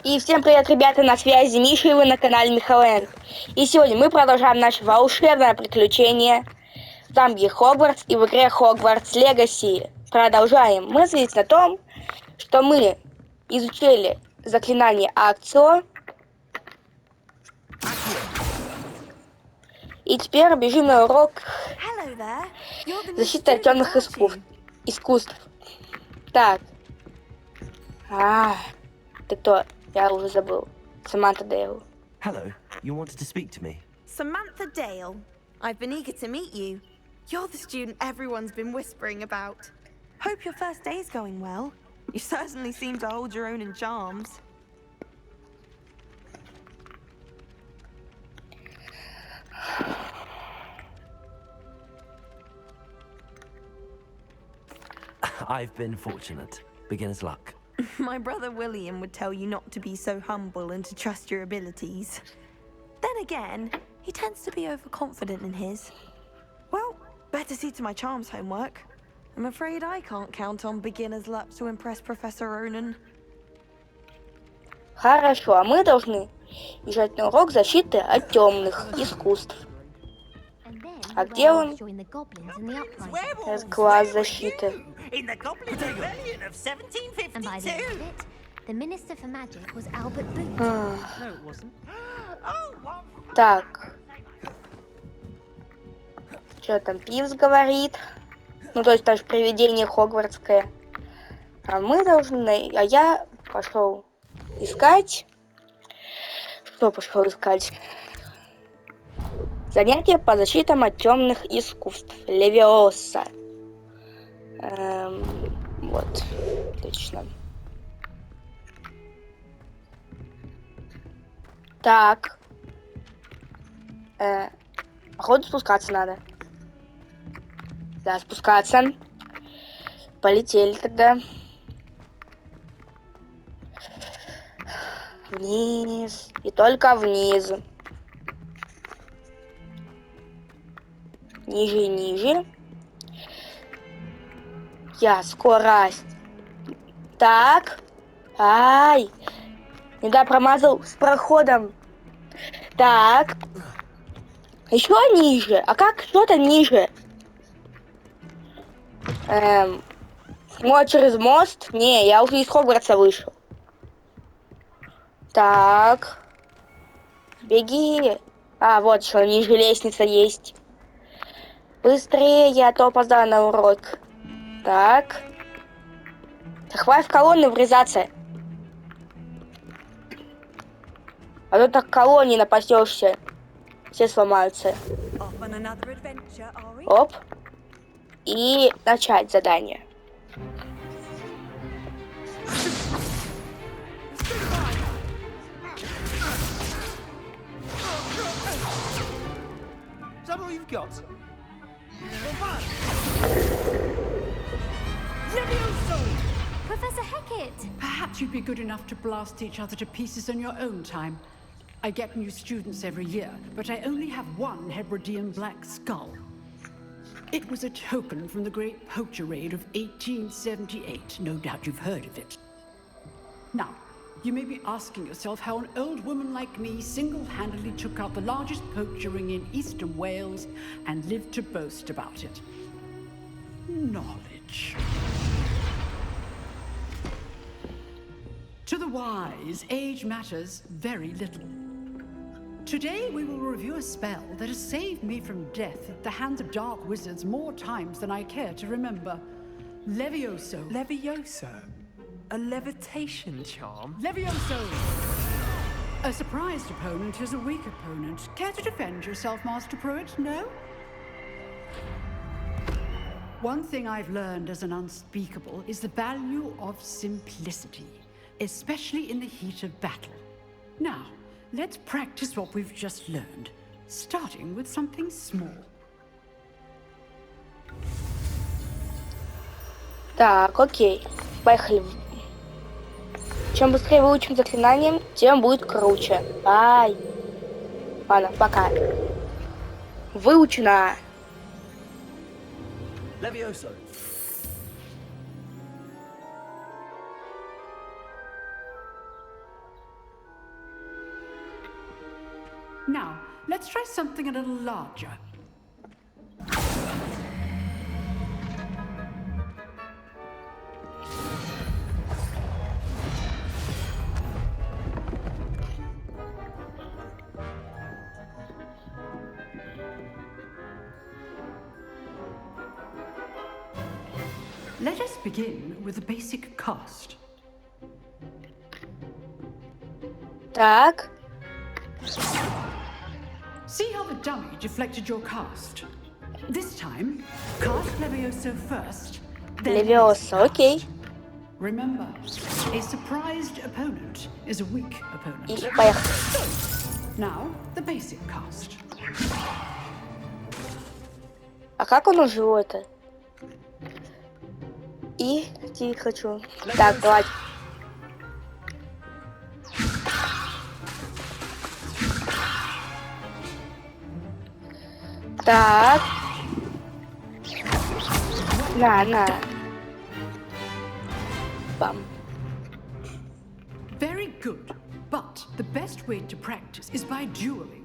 И всем привет, ребята, на связи Миша, и вы на канале Михаил. И сегодня мы продолжаем наше волшебное приключение в замке Хогвартс и в игре Hogwarts Legacy. Продолжаем. Мы здесь на том, что мы изучили заклинание Акцио. И теперь бежим на урок защиты от темных искусств. Так. Ты кто? Я уже забыл. Саманта Дейл. Hello, you wanted to speak to me? Samantha Dale. I've been eager to meet you. You're the student everyone's been whispering about. Hope your first day's going well. You certainly seem to hold your own in charms. I've been fortunate. Beginner's luck. My brother William would tell you not to be so humble and to trust your abilities. Then again, he tends to be overconfident in his. Well, better see to my charms homework. I'm afraid I can't count on beginner's luck to impress Professor Ronan. Хорошо, а мы должны бежать на урок защиты от темных искусств. А где он? Это класс защиты. Так. Что там Пивз говорит? Ну, то есть даже привидение хогвартское. А мы должны... А я пошел искать... Что пошел искать? Занятие по защитам от темных искусств. Левиоса. Вот. Отлично. Так. Походу спускаться надо. Да, спускаться. Полетели тогда. Вниз. И только вниз. Ниже и ниже. Я скорость. Так. Ай. Не да, промазал с проходом. Так. Еще ниже. А как что-то ниже? Через мост? Не, я уже из Хогвартса вышел. Так. Беги. А, вот что, ниже лестница есть. Быстрее, а то опоздаю на урок. Так. Да хватит в колонны врезаться. А то так колонии напасешься. Все сломаются. Оп. И начать задание. Professor Hecat! Perhaps you'd be good enough to blast each other to pieces in your own time. I get new students every year, but I only have one Hebridean black skull. It was a token from the Great Poacher Raid of 1878. No doubt you've heard of it. Now, you may be asking yourself how an old woman like me single-handedly took out the largest poacher ring in eastern Wales and lived to boast about it. Knowledge. To the wise, age matters very little. Today we will review a spell that has saved me from death at the hands of dark wizards more times than I care to remember. Levioso. Levioso? A levitation charm? Levioso! A surprised opponent is a weak opponent. Care to defend yourself, Master Pruitt? No? One thing I've learned as an unspeakable is the value of simplicity, especially in the heat of battle. Now, let's practice what we've just learned, starting with something small. Так, окей. Поехали. Чем быстрее выучим заклинание, тем будет круче. Ай. Ладно, пока. Выучено. Levioso. Now, let's try something a little larger. Let us begin with the basic cast. Так. See how the dummy deflected your cast? This time, cast Levioso first, then Levioso, basic окей. cast. Remember, a surprised opponent is a weak И opponent. поехали. Now, the basic cast. А как он ужил это? И идти хочу. Так, давайте. Так. На. Бам. Very good, but the best way to practice is by dueling.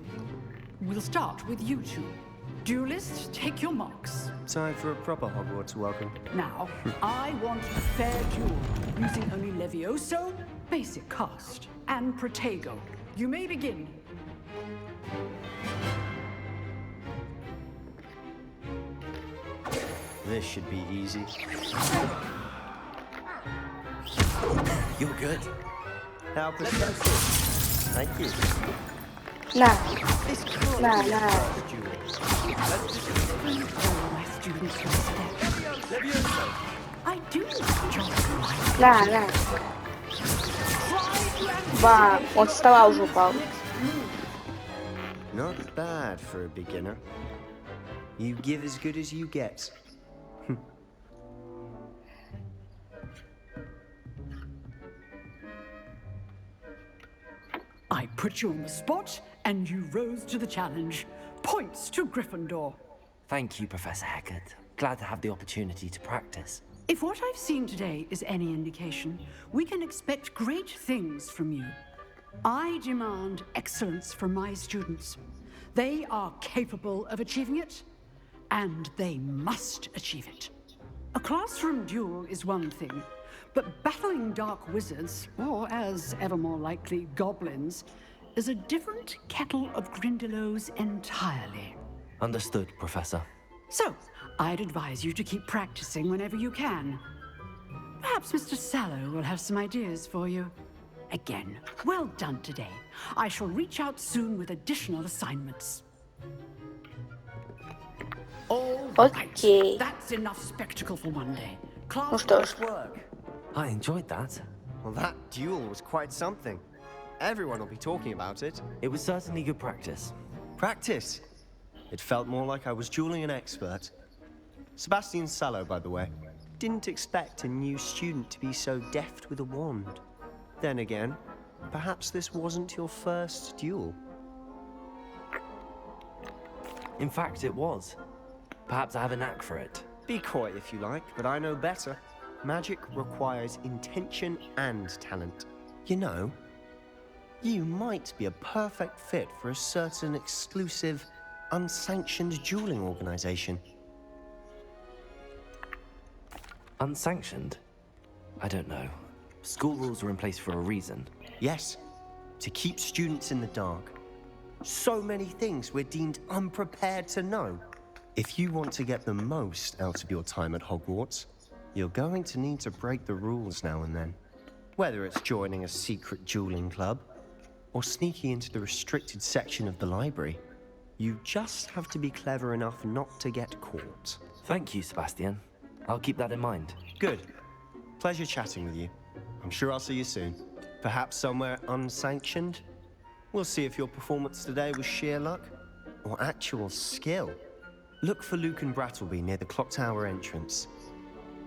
We'll start with you two. Duelists, take your marks. Time for a proper Hogwarts welcome. Now, I want a fair duel, using only Levioso, basic cast, and Protego. You may begin. This should be easy. You're good. How pathetic. Thank you. На. This can't На. be a first duel. All my students respect. Levioso. I do enjoy На. Бам. Он со стола уже упал. Not bad for a beginner. You give as good as you get. I put you on the spot, and you rose to the challenge. Points to Gryffindor. Thank you, Professor Hecat. Glad to have the opportunity to practice. If what I've seen today is any indication, we can expect great things from you. I demand excellence from my students. They are capable of achieving it, and they must achieve it. A classroom duel is one thing, but battling dark wizards, or as ever more likely, goblins, is a different kettle of Grindylows entirely. Understood, Professor. So, I'd advise you to keep practicing whenever you can. Perhaps Mr. Sallow will have some ideas for you. Again, well done today. I shall reach out soon with additional assignments. All Окей. right, that's enough spectacle for one day. Ну что ж. Work. I enjoyed that. Well, that duel was quite something. Everyone will be talking about it. It was certainly good practice. Practice. It felt more like I was dueling an expert. Sebastian Sallow, by the way, didn't expect a new student to be so deft with a wand. Then again, perhaps this wasn't your first duel. In fact, it was. Perhaps I have a knack for it. Be coy if you like, but I know better. Magic requires intention and talent. You know, you might be a perfect fit for a certain exclusive, unsanctioned dueling organization. Unsanctioned? I don't know. School rules are in place for a reason. Yes, to keep students in the dark. So many things we're deemed unprepared to know. If you want to get the most out of your time at Hogwarts, you're going to need to break the rules now and then. Whether it's joining a secret dueling club, or sneaking into the restricted section of the library, you just have to be clever enough not to get caught. Thank you, Sebastian. I'll keep that in mind. Good. Pleasure chatting with you. I'm sure I'll see you soon. Perhaps somewhere unsanctioned? We'll see if your performance today was sheer luck or actual skill. Look for Luke and Brattleby near the clock tower entrance.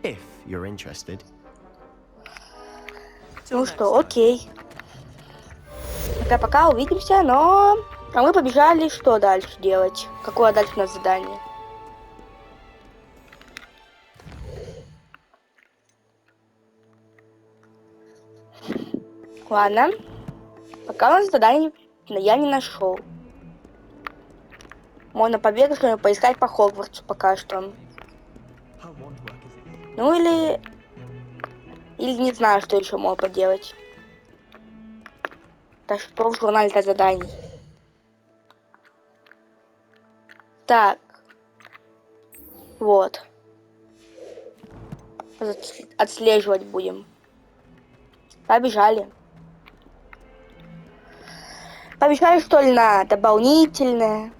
If you're interested. Ну что, окей. Пока увидимся, но... А мы побежали, что дальше делать? Какое дальше у нас задание? Ладно. Пока у нас задание я не нашел. Можно побегать, чтобы поискать по Хогвартсу пока что. Ну или... Или не знаю, что еще можно поделать. Так что в журнале для заданий. Так. Вот. Отслеживать будем. Побежали. Побежали, что ли, на дополнительное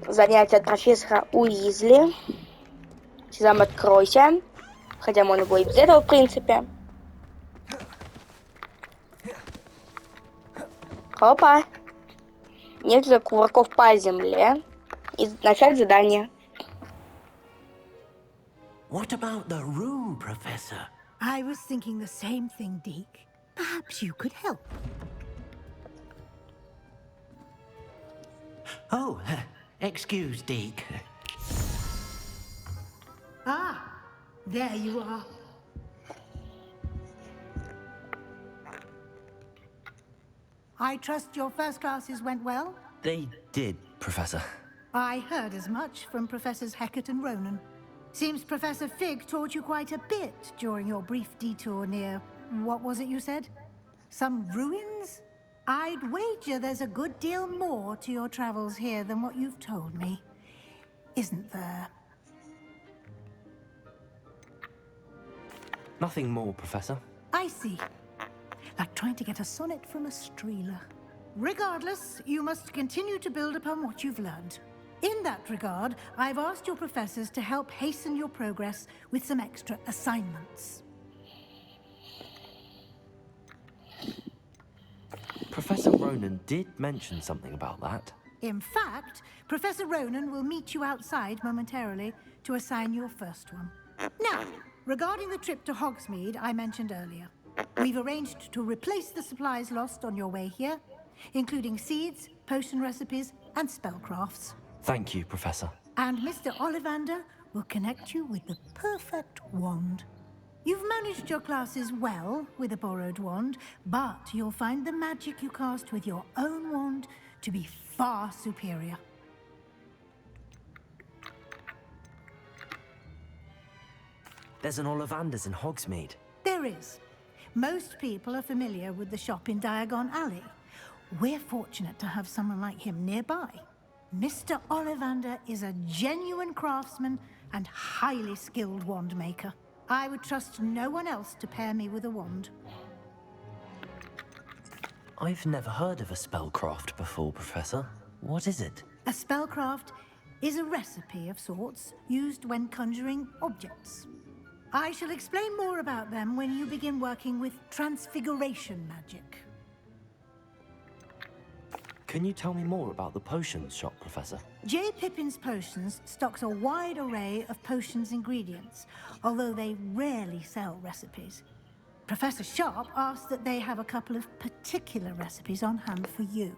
занятие от профессора Уизли. Сезам, откройся. Хотя можно было и без этого, в принципе. Опа. Несколько кувырков по земле. И начать задание. What about the room, Professor? I was thinking the same thing, Deke. Perhaps you could help. Oh, excuse, Deke. Ah, there you are. I trust your first classes went well? They did, Professor. I heard as much from Professors Hecat and Ronan. Seems Professor Fig taught you quite a bit during your brief detour near... what was it you said? Some ruins? I'd wager there's a good deal more to your travels here than what you've told me. Isn't there? Nothing more, Professor. I see. Like trying to get a sonnet from a streeler. Regardless, you must continue to build upon what you've learned. In that regard, I've asked your professors to help hasten your progress with some extra assignments. Professor Ronan did mention something about that. In fact, Professor Ronan will meet you outside momentarily to assign your first one. Now, regarding the trip to Hogsmeade I mentioned earlier, we've arranged to replace the supplies lost on your way here, including seeds, potion recipes, and spellcrafts. Thank you, Professor. And Mr. Ollivander will connect you with the perfect wand. You've managed your classes well with a borrowed wand, but you'll find the magic you cast with your own wand to be far superior. There's an Ollivander's in Hogsmeade. There is. Most people are familiar with the shop in Diagon Alley. We're fortunate to have someone like him nearby. Mr. Ollivander is a genuine craftsman and highly skilled wand maker. I would trust no one else to pair me with a wand. I've never heard of a spellcraft before, Professor. What is it? A spellcraft is a recipe of sorts used when conjuring objects. I shall explain more about them when you begin working with transfiguration magic. Can you tell me more about the potions shop, Professor? J. Pippin's Potions stocks a wide array of potions ingredients, although they rarely sell recipes. Professor Sharp asked that they have a couple of particular recipes on hand for you.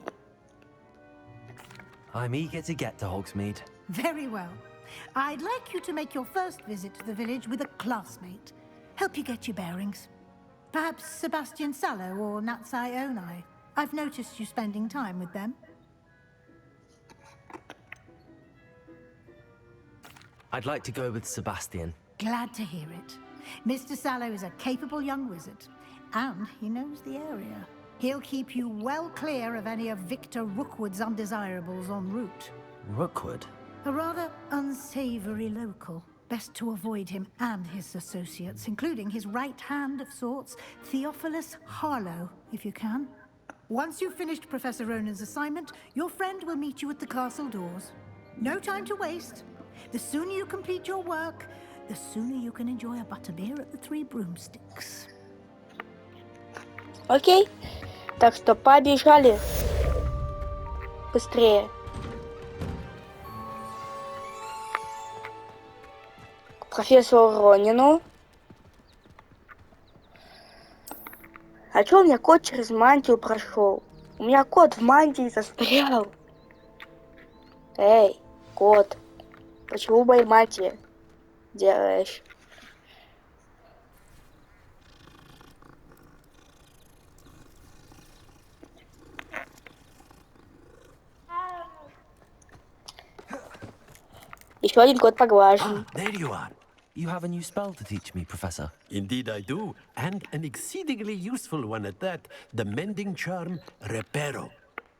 I'm eager to get to Hogsmeade. Very well. I'd like you to make your first visit to the village with a classmate. Help you get your bearings. Perhaps Sebastian Sallow or Natsai Onai. I've noticed you spending time with them. I'd like to go with Sebastian. Glad to hear it. Mr. Sallow is a capable young wizard, and he knows the area. He'll keep you well clear of any of Victor Rookwood's undesirables en route. Rookwood? A rather unsavory local. Best to avoid him and his associates, including his right hand of sorts, Theophilus Harlow, if you can. Once you've finished Professor Ronan's assignment, your friend will meet you at the castle doors. No time to waste. The sooner you complete your work, the sooner you can enjoy a butterbeer at the Three Broomsticks. Окей. Так что побежали. Быстрее. К профессору Ронину. А чё у меня кот через мантию прошел? У меня кот в мантии застрял. Эй, кот, почему в моей мантии делаешь? Еще один код поглажен. There you are. You have a new spell to teach me, Professor. Indeed I do, and an exceedingly useful one at that. The mending charm, Reparo.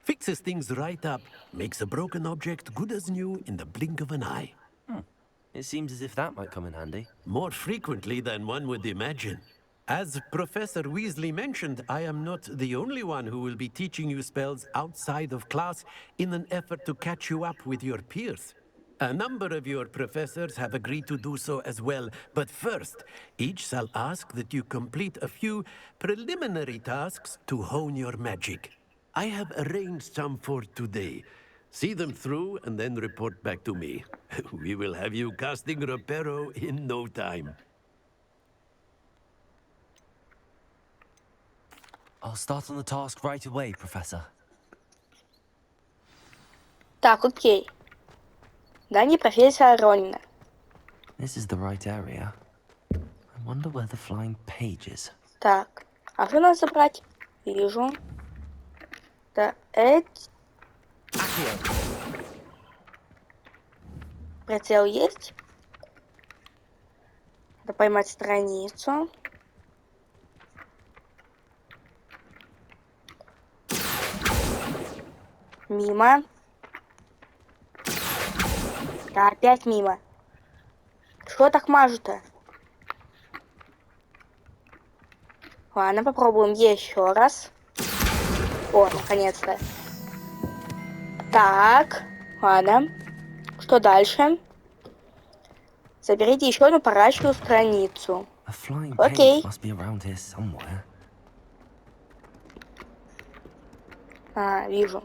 Fixes things right up, makes a broken object good as new in the blink of an eye. It seems as if that might come in handy. More frequently than one would imagine. As Professor Weasley mentioned, I am not the only one who will be teaching you spells outside of class in an effort to catch you up with your peers. A number of your professors have agreed to do so as well, but first, each shall ask that you complete a few preliminary tasks to hone your magic. I have arranged some for today. See them through and then report back to me. We will have you casting Reparo in no time. I'll start on the task right away, Professor. Так, окей. Здание профессора Ронина. This is the right area. I wonder where the flying page is. Так, а что надо забрать? Вижу. Да, Прицел есть. Надо поймать страницу. Мимо. Да, опять мимо. Что так мажу-то? Ладно, попробуем еще раз. О, наконец-то. Так, ладно. Что дальше? Заберите еще одну парачную страницу. A flying Окей. page must be around here somewhere. Вижу.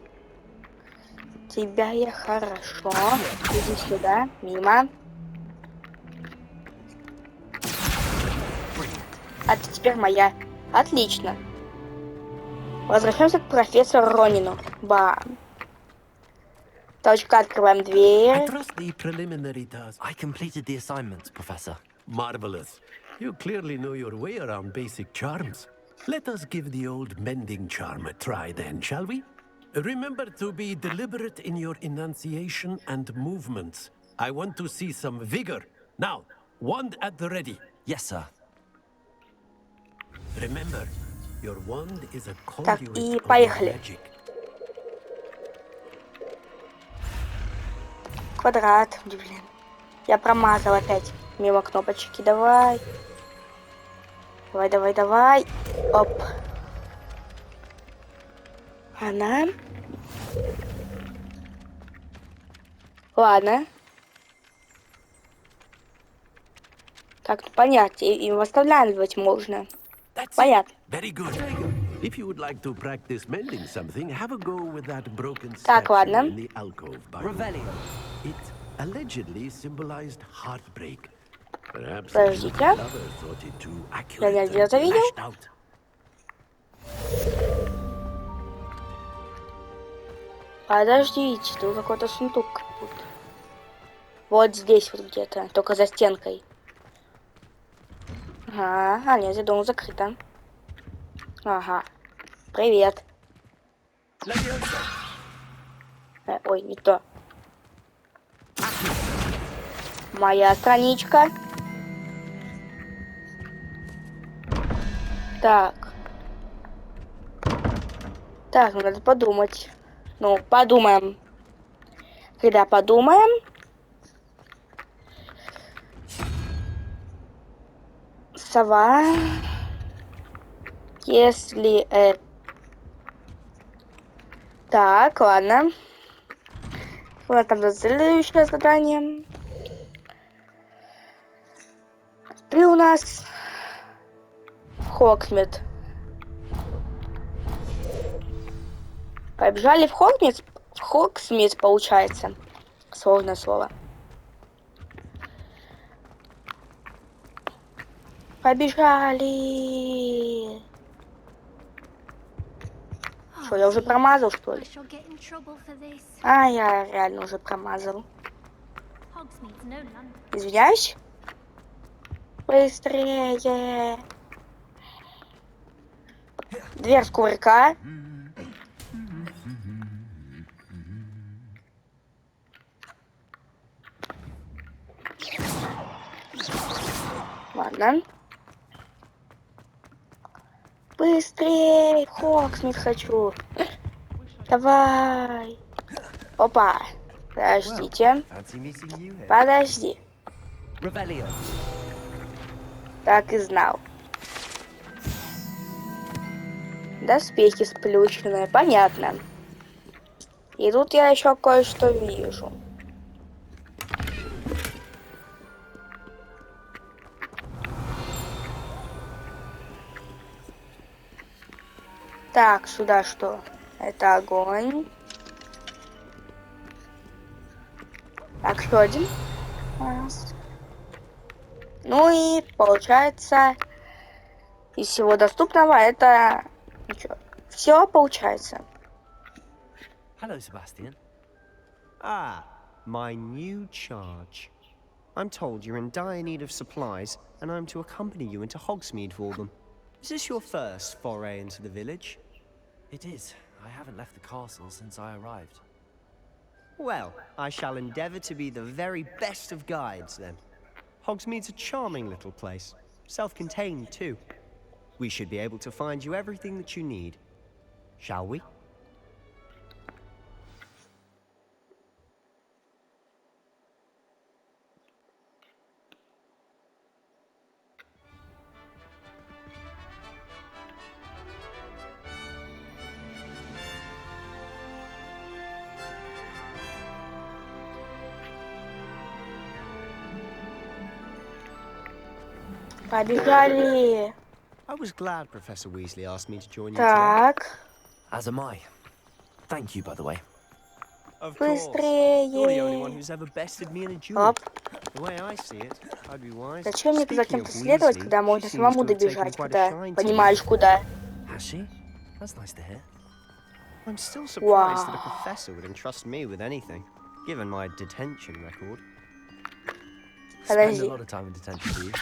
Тебя я хорошо. Иди сюда, мимо. А ты теперь моя. Отлично. Возвращаемся к профессору Ронину. Бам. Точка, открываем I дверь. trust the preliminary task. I completed the assignments, Professor. Marvelous. You clearly know your way around basic charms. Let us give the old mending charm a try then, shall we? Remember to be deliberate in your enunciation and movements. I want to see some vigor. Now, wand at the ready. Yes, sir. Remember, your wand is a Так, conduit и of поехали. magic. Квадрат. Блин. Я промазал опять. Мимо кнопочки. Давай. Давай, давай, давай. Оп. Она. Ладно. Так, ну понятно. И восстанавливать можно. That's Понятно. it. Very good. If you would like to practice mending something, have a go with that broken Так, statue ладно. in the alcove by the wall. It allegedly symbolized heartbreak. Perhaps the Подождите. lover thought it too accurate Я and где-то видел. lashed out. Подождите, тут какой-то сундук. Вот здесь вот где-то, только за стенкой. Ага, нет, я думал, закрыто. Ага. Привет. Ой, не то. Моя страничка. Так. Так, ну надо подумать. Ну, подумаем. Когда подумаем. Сова. Если... Так, ладно. Вот там следующее задание. Ты у нас... Хогсмит. Побежали в Хогсмит. В Хогсмит, получается. Сложное слово. Побежали. Что, я уже промазал, что ли? А, я реально уже промазал. Извиняюсь. Быстрее. Дверь с кувырка. Ладно. Быстрей! Хогсмит хочу. Давай. Опа. Подождите. Fancy meeting you here. Подожди. Rebellion. Так и знал. Доспехи сплющенные. Понятно. И тут я еще кое-что вижу. Так, сюда что? Это огонь. Так, еще один. Раз. Ну и получается, из всего доступного это ничего. Все получается. Hello, Sebastian. Ah, my new charge. I'm told you're in dire need of supplies, and I'm to accompany you into Hogsmit for them. Is this your first foray into the village? It is. I haven't left the castle since I arrived. Well, I shall endeavor to be the very best of guides, then. Hogsmeade's a charming little place. Self-contained, too. We should be able to find you everything that you need. Shall we? Побежали. I was glad Professor Weasley asked me to join you today. Так, As am I. Thank you, by the way. Of course. You're the only one быстрее. who's ever bested me in a duel. Оп. The way I see it, I'd be wise. Зачем мне за Speaking кем-то of следовать, Weasley, когда she можно seems самому to have taken добежать, quite a когда shine to понимаешь you. куда? Has she? That's nice to hear. I'm still surprised that a Wow. professor would entrust me with anything, given my detention record. Spend a Подожди. lot of time in detention, do you?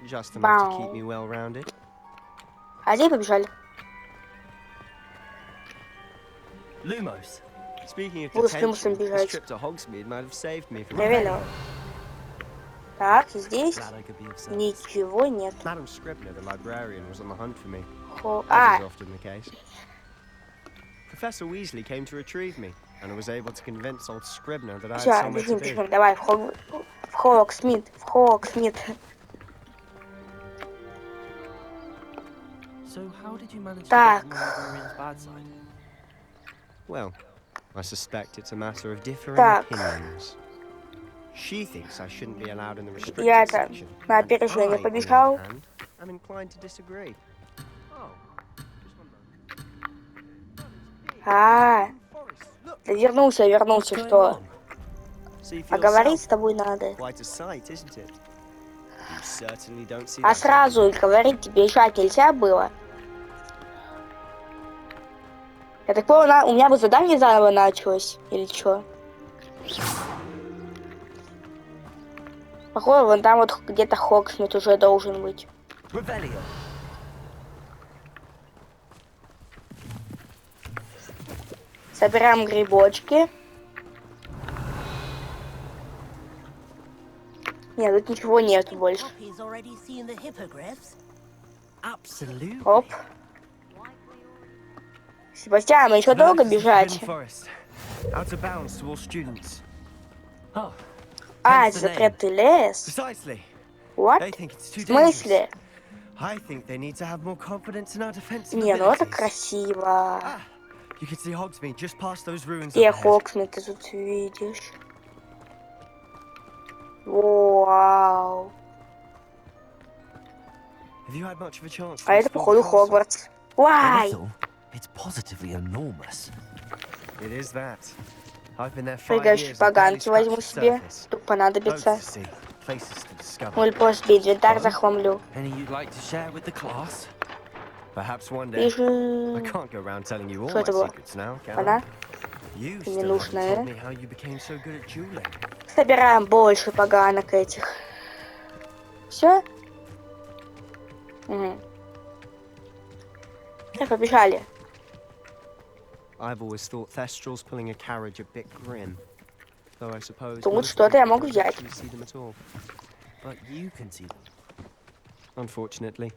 Just enough to keep Бау. me well-rounded. А где побежали? Lumos. Speaking of Буду с detention, Люмусом this бежать. trip to Hogsmeade might have saved me from... Проверил. Так, и здесь Glad I could be of service. ничего нет. Madam Scribner, the librarian, was on the hunt for me, Хо- as is А, often the case. Professor Weasley came to retrieve me, and I was able to convince old Scribner that I had все, somewhere to бежим, be. бежим, давай, в Хогсмит, в Хогсмит. So how did you manage to Так. get on the librarian's bad side? Well, I suspect it's a matter of differing Так. opinions. She thinks I shouldn't be allowed in the restricted Я это section. на and опережение I, on the побежал. other hand, am inclined to disagree. Oh, just one moment. А, да вернулся, What's going что? on? See for Поговорить с yourself. тобой надо. Quite a sight, isn't it? You certainly don't see А that сразу говорить бежать нельзя было. Я так понял, у меня бы задание заново началось, или что? Похоже, вон там вот где-то Хогсмит уже должен быть. Rebellion. Собираем грибочки. Нет, тут ничего нет больше. Poppy's already seen the hippogriffs. Absolutely. Оп. Себастьян, мы еще So долго this is the бежать? Hidden Forest. Out of bounds to all students. Oh, А, hence это the name. закрытый лес. Precisely. What? They think it's too В смысле? dangerous. I think they need to have more confidence in our defensive Не, ну это abilities. красиво. Ah, you can see Hogsmeade just past those ruins Где up ahead. Хогсмит ты тут видишь? Вау. Have you had much of a chance to А это, explore походу, the castle? Хогвартс. Вай! Little, it's positively enormous. It is that. I've been there 5 Прыгающие years and barely поганки возьму scratched the себе. surface. Тут Loads понадобится. to see, places to discover. Ну или просто инвентарь захламлю. Any you'd like to share with the class? Perhaps one day. I Вижу. can't go around telling you all Что my это было? secrets now, can Она. I? You Не still haven't нужная. told me how you became so good at dueling. Собираем больше поганок этих. Все? Угу. Так, побежали. I've always thought Thestrals pulling a carriage a bit grim. Though I suppose Тут most что-то я people могу don't взять. actually see them at all. But you can see them. unfortunately.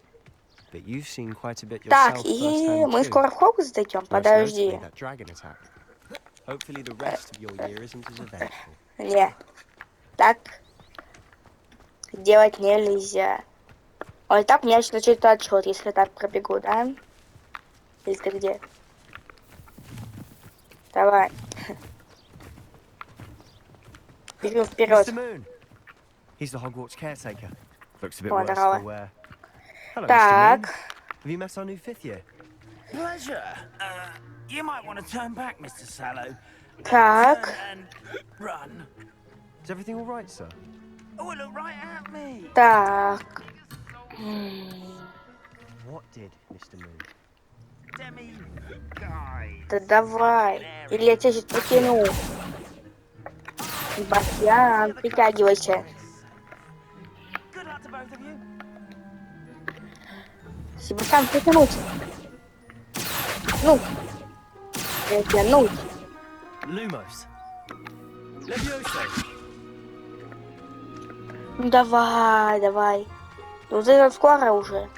But you've seen quite a bit Так, yourself и firsthand мы too. скоро в Хогвартс зайдем. Most notably Подожди. that dragon attack. Hopefully the rest of your year isn't as eventful. Не. Так делать нельзя. Вот так у меня сейчас начнет отсчет, если так пробегу, да? Или ты где? Давай. Бежим вперед. Mr. Moon. He's the Hogwarts caretaker. Looks a bit О, worse здорово. for wear. Hello, Mr. Moon. Так, Have you met our new fifth year? Pleasure. You might want to turn back, Mr. Sallow. так, Turn and run. Is everything all right, sir? Oh, look right at me. так. What did, Mr. Moon? Demi guy. Да давай. Или я тебя сейчас потяну. Себастьян, притягивайся. Good luck to both of you. Себастьян, притянуть. Ну. Притянуть. Lumos. Levioso. Ну давай, давай. Ну это скоро уже.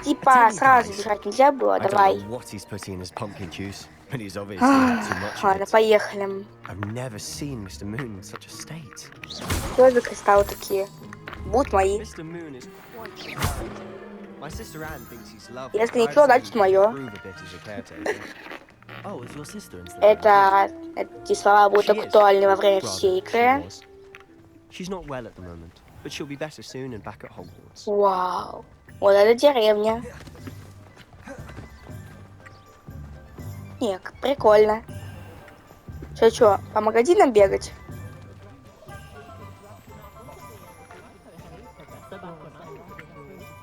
Типа сразу бежать нельзя было, I don't давай. know what he's putting in his pumpkin juice, but he's obviously had too much of Ладно, it. поехали. I've never seen Mr. Moon in such a state. Что за кристаллы такие? Будут мои. Mr. Moon is quite My sister Anne thinks he's lovely. Если ничего, значит мое. Oh, is your sister in Эти слова будут актуальны во время всей игры. She's not well at the moment, but she'll be better soon and back at Hogwarts. Вау. Вот это деревня. Снег, прикольно. Чё, по магазинам бегать?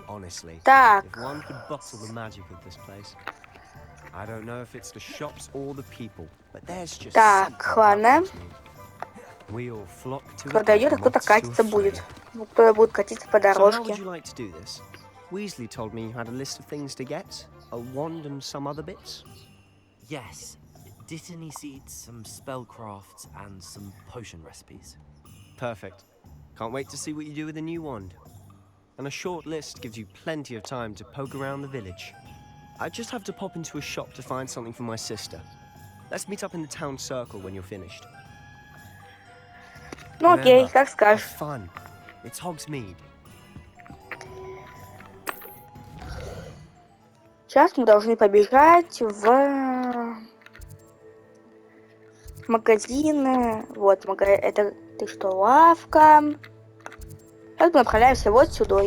Honestly, Так. if one could bottle the magic of this place. I don't know if it's the shops or the people, but there's just Так, ладно. We all flock to it Кто-то идет, а like кто-то moths to a катиться будет. flame. Кто-то будет катиться по So how дорожке. would you like to do this? Weasley told me you had a list of things to get, a wand and some other bits. Yes. Dittany seeds, some spellcrafts, and some potion recipes. Perfect. Can't wait to see what you do with the new wand. And a short list gives you plenty of time to poke around the village. I just have to pop into a shop to find something for my sister. Let's meet up in the town circle when you're finished. Ну окей, Remember, как скажешь. have fun. It's Hogsmeade. Сейчас мы должны побежать в магазины. Вот, это ты что, лавка. Сейчас мы направляемся вот сюда.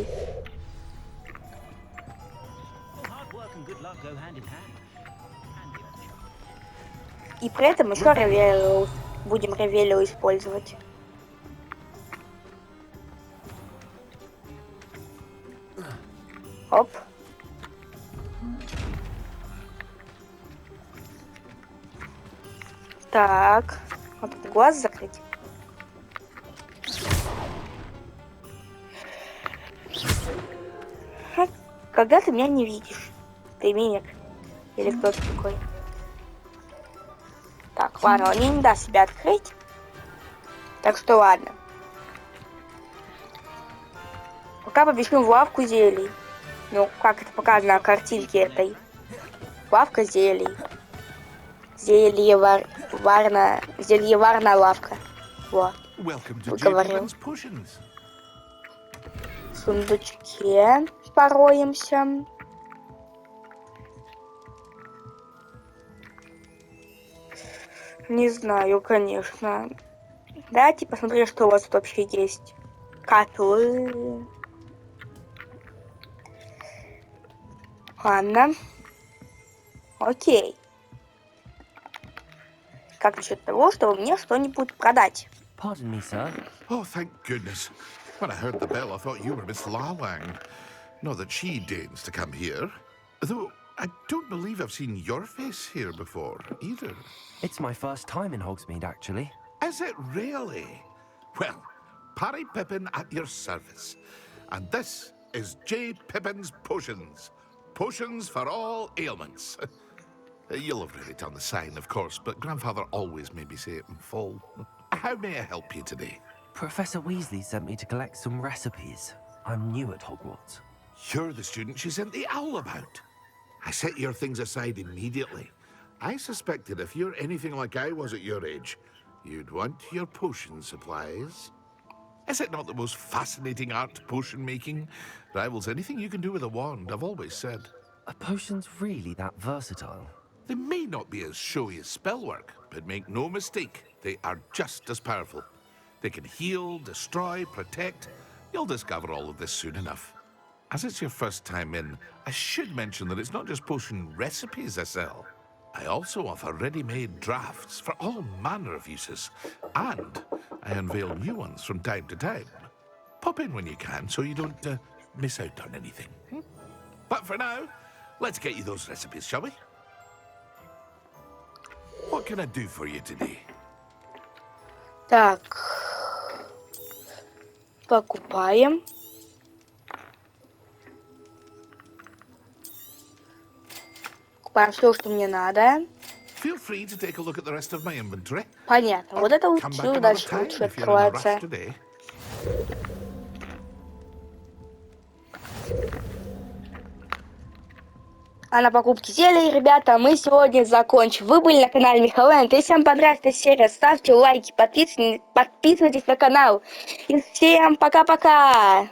И при этом еще ревелио. Будем ревелио использовать. Оп. Так. Вот тут глаз закрыть. Когда ты меня не видишь? Ты меня? Или кто-то такой? Так, ладно, он мне не даст себя открыть. Так что ладно. Пока побежим в лавку зелий. Ну, как это показано на картинке этой. Лавка зелий. Зельеварная лавка. Вот. Выговорил. В сундучке пороемся. Не знаю, конечно. Давайте посмотрим, что у вас тут вообще есть. Котлы. Ладно. Окей. Как насчет того, чтобы мне что-нибудь продать? Pardon me, sir. Oh, thank goodness. When I heard the bell, I thought you were Miss Lawang. Not that she deigns to come here. Though I don't believe I've seen your face here before, either. It's my first time in Hogsmeade, actually. Is it really? Well, Parry Pippin at your service. And this is J. Pippin's Potions. Potions for all ailments. You'll have read it on the sign, of course, but Grandfather always made me say it in full. How may I help you today? Professor Weasley sent me to collect some recipes. I'm new at Hogwarts. You're the student she sent the owl about. I set your things aside immediately. I suspected if you're anything like I was at your age, you'd want your potion supplies. Is it not the most fascinating art, potion making? Rivals anything you can do with a wand, I've always said. Are potions really that versatile? They may not be as showy as spellwork, but make no mistake, they are just as powerful. They can heal, destroy, protect. You'll discover all of this soon enough. As it's your first time in, I should mention that it's not just potion recipes I sell. I also offer ready-made drafts for all manner of uses, and I unveil new ones from time to time. Pop in when you can so you don't miss out on anything. But for now, let's get you those recipes, shall we? What can I do for you today? Так. Покупаем. Покупаем все, что мне надо. Feel free to take a look at the rest of my inventory. Понятно. Вот это Come back лучше, another дальше time лучше if you're in a rush откроется. today. А на покупке зелий, ребята, мы сегодня закончим. Вы были на канале Михаленко. Если вам понравилась эта серия, ставьте лайки, подписывайтесь на канал. И всем пока-пока!